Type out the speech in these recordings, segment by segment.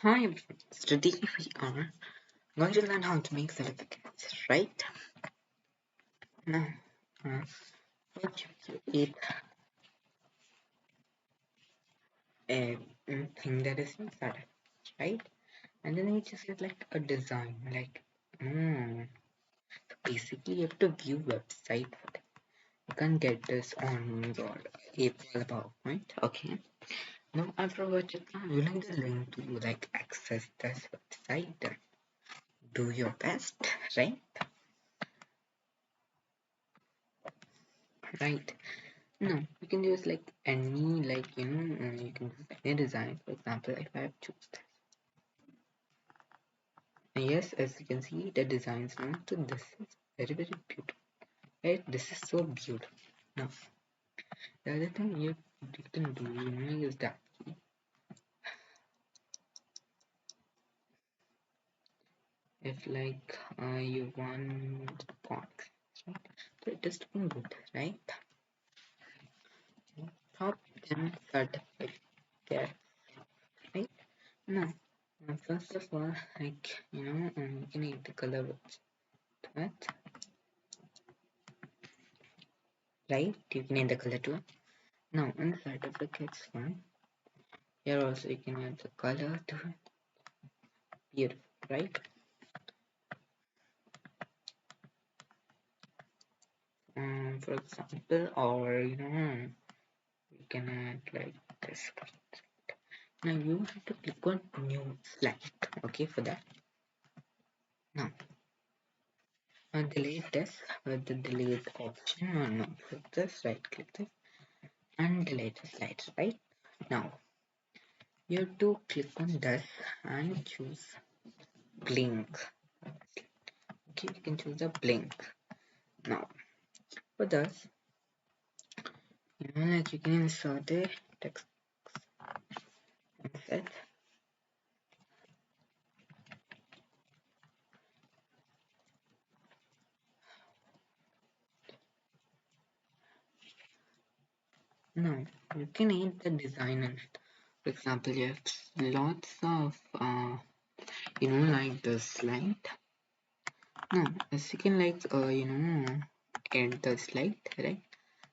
Hi everyone, today we are going to learn how to make certificates, right? Now, uh, first you create a thing that is inside, right? And then you just get like a design, like, basically you have to view website for that. You can't get this on your April PowerPoint, okay? Now, after watching, you need the link to like access this website. Do your best, right? Right. No, you can use like any you can use any design. For example, if I choose this, and yes, as you can see, the designs now. So this is very beautiful. Right? This is so beautiful. Now, the other thing you can do, use that key. If you want box, right? So it is looking good, right? Top 10 certificate, right? Now, first of all, you can need the color with that. Right? You can add the color to it. Now in the certificates one, here also you can add the color to it. Beautiful, right? For example, or we can add like this. Now you have to click on new slide. Okay, for that. Now delete this with the delete option or no. Click this, right click this, and delete the slides, right? Now you have to click on this and choose blink. Okay, you can choose the blink. Now for this, you can insert the text insert. Now you can add the design in it. For example, you have lots of like the slide. Now as you can add the slide, right?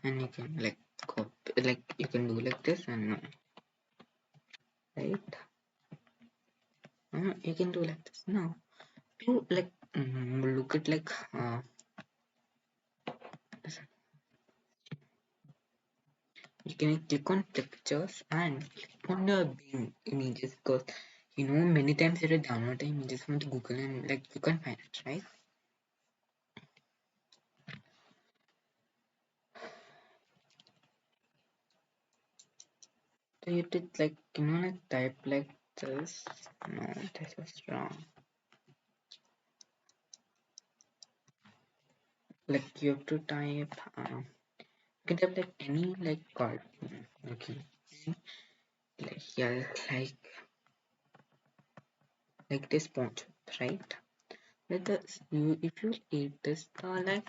And you can like copy, like you can do like this and no, right? You can do like this. Now to look at you can click on pictures and click on the Bing images, because many times you download the images from the Google and like you can't find it, right? So you did type like this. No, this is wrong. Like you have to type you can type like any like card. Okay. Like yeah, like this point, right? With this you if you eat this like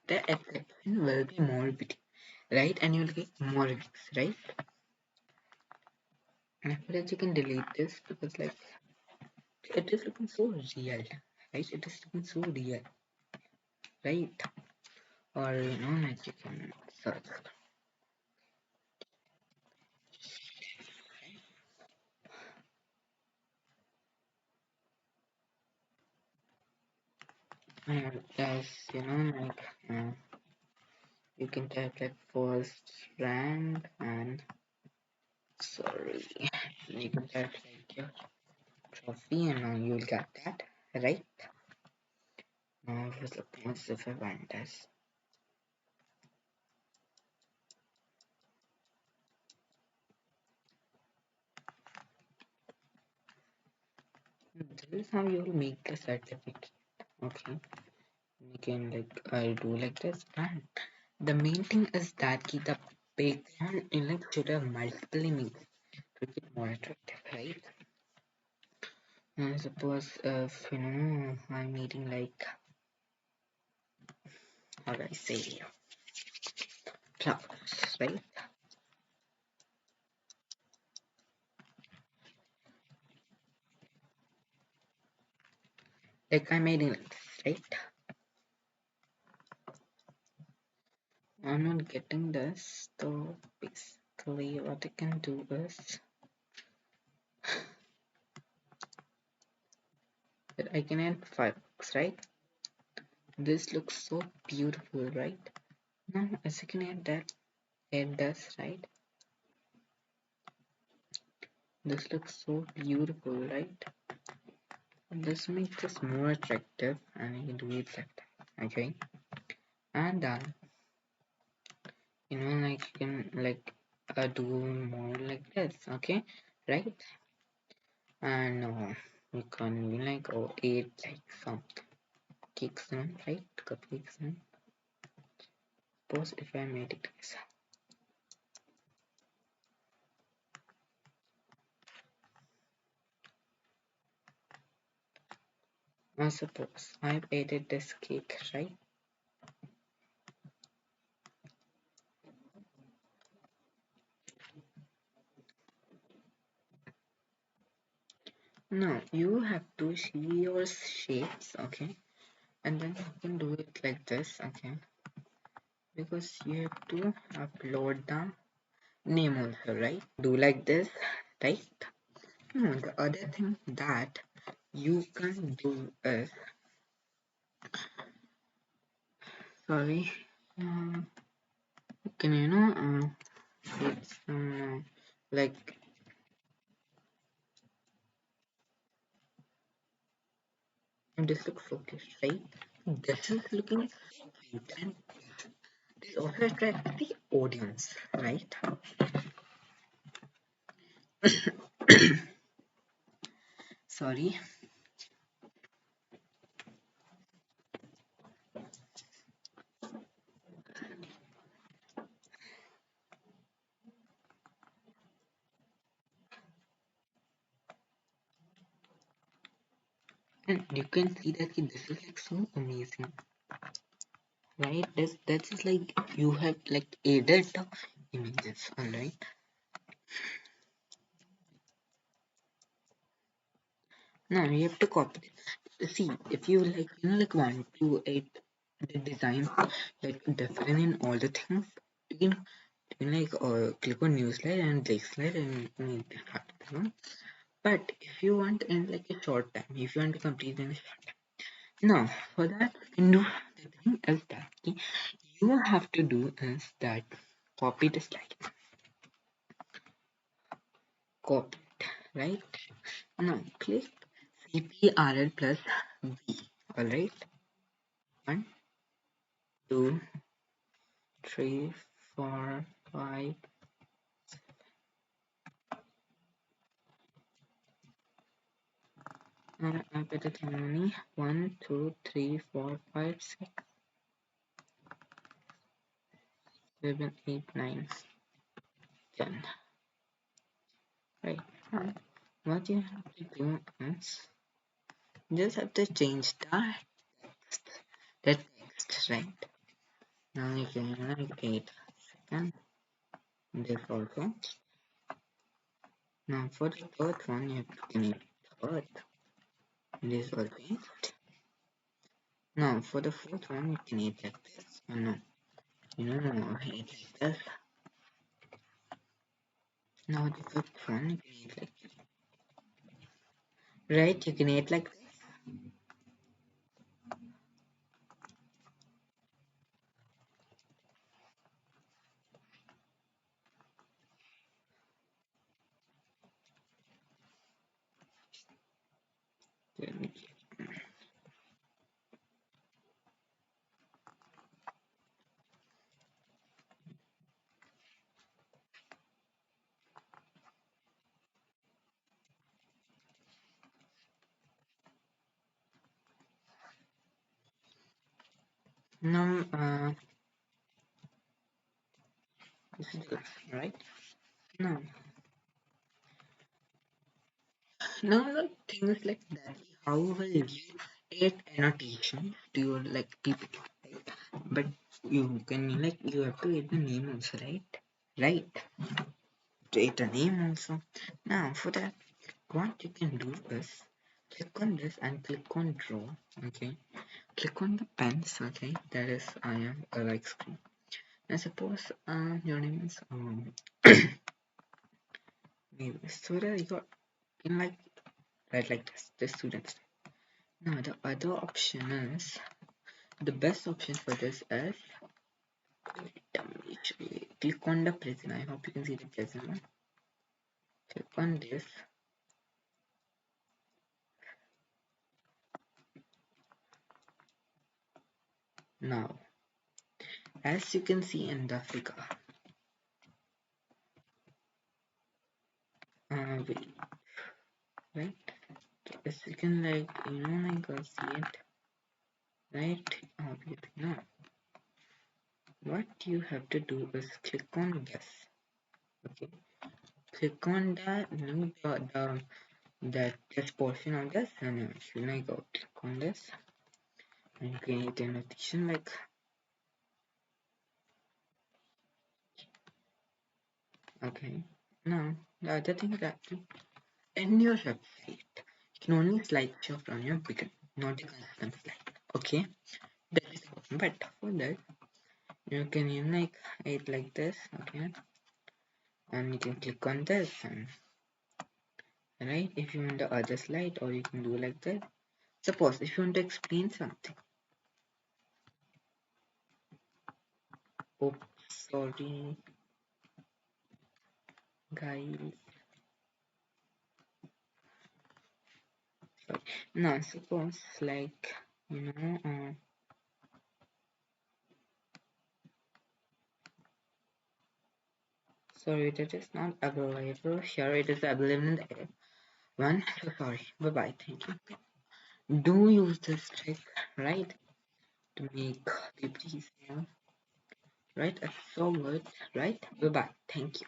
the effect will be more beauty, right? And you will get more views, right? And after that you can delete this because like it is looking so real, right? It is looking so real, right? Or like you can search. And as you can type like first rank and sorry, you can type like your trophy and you'll get that, right? Now it was looking as if I want this. This is how you will make the certificate. Okay, you can do like this, and the main thing is that the background should have multiple images to make it more attractive, right? And suppose if I'm eating like how do I say flowers, right? like I made it like this, right? I'm not getting this, so basically what I can do is that I can add fireworks, right? This looks so beautiful, right? Now as you can add that, add this, right? This looks so beautiful, right? This makes this more attractive and you can do it like that, okay? And then, like you can like do more like this, okay? Right? And you can be like, oh, eat like some cakes and right? Cupcakes and suppose if I made it this. Now suppose I've added this cake, right? Now you have to see your shapes, okay? And then you can do it like this, okay? Because you have to upload the name also, right? Do like this, right? No, the other thing that you can do is, sorry, um, can it's like this looks focused, right? This is looking cute and this also attracts the audience, right? Sorry, and you can see that this is like so amazing, right? That is like you have like added the images, alright? Now you have to copy. See, if you like, like want to add the design like different in all the things, you can like click on new slide and like slide and make it start, But if you want in like a short time, if you want to complete in a short time, now for that you can do the thing is that you have to do is that copy the slide, copy it, right? Now click CTRL plus V, alright? One, two, three, four, five. I better tell me 1, 2, 3, 4, 5, 6, 7, 8, 9, 10. Right. Now, what you have to do is just have to change the text, right? Now you can like 8 second. This also. Now for the third one, you have to connect third. This also. Now for the fourth one, you can eat like this. Oh, no, eat like this. Now the fifth one, you can eat like this. Right, you can eat like this. Now, this is good, right? Now, the thing is like that. How will you add annotation to your like PPT, right? But you can like you have to add the name also, right? Right. To add the name also. Now, for that, what you can do is click on this and click on draw. Okay, click on the pens. Okay, that is I am a like screen. And suppose your name is maybe so that you got in like right like this, the students. Now the other option is the best option for this is click on the present. I hope you can see the present one. Click on this. Now, as you can see in the figure, wait, right? As you can like like see it, right? Obviously, now what you have to do is click on this. Okay, click on that this portion of this, and if you like go click on this and create a notation like okay. Now the other thing that in your website you can only slide show from your beginning, not a custom slide. Okay, that is important. But for that you can like it like this. Okay, and you can click on this and right if you want the other slide, or you can do like that. Suppose if you want to explain something. Oops, sorry guys. Sorry. Now suppose like sorry, that is not available here. It is available in the one. So sorry. Bye bye. Thank you. Do use this trick, right, to make people easier, right? It's so good, right? Bye bye. Thank you.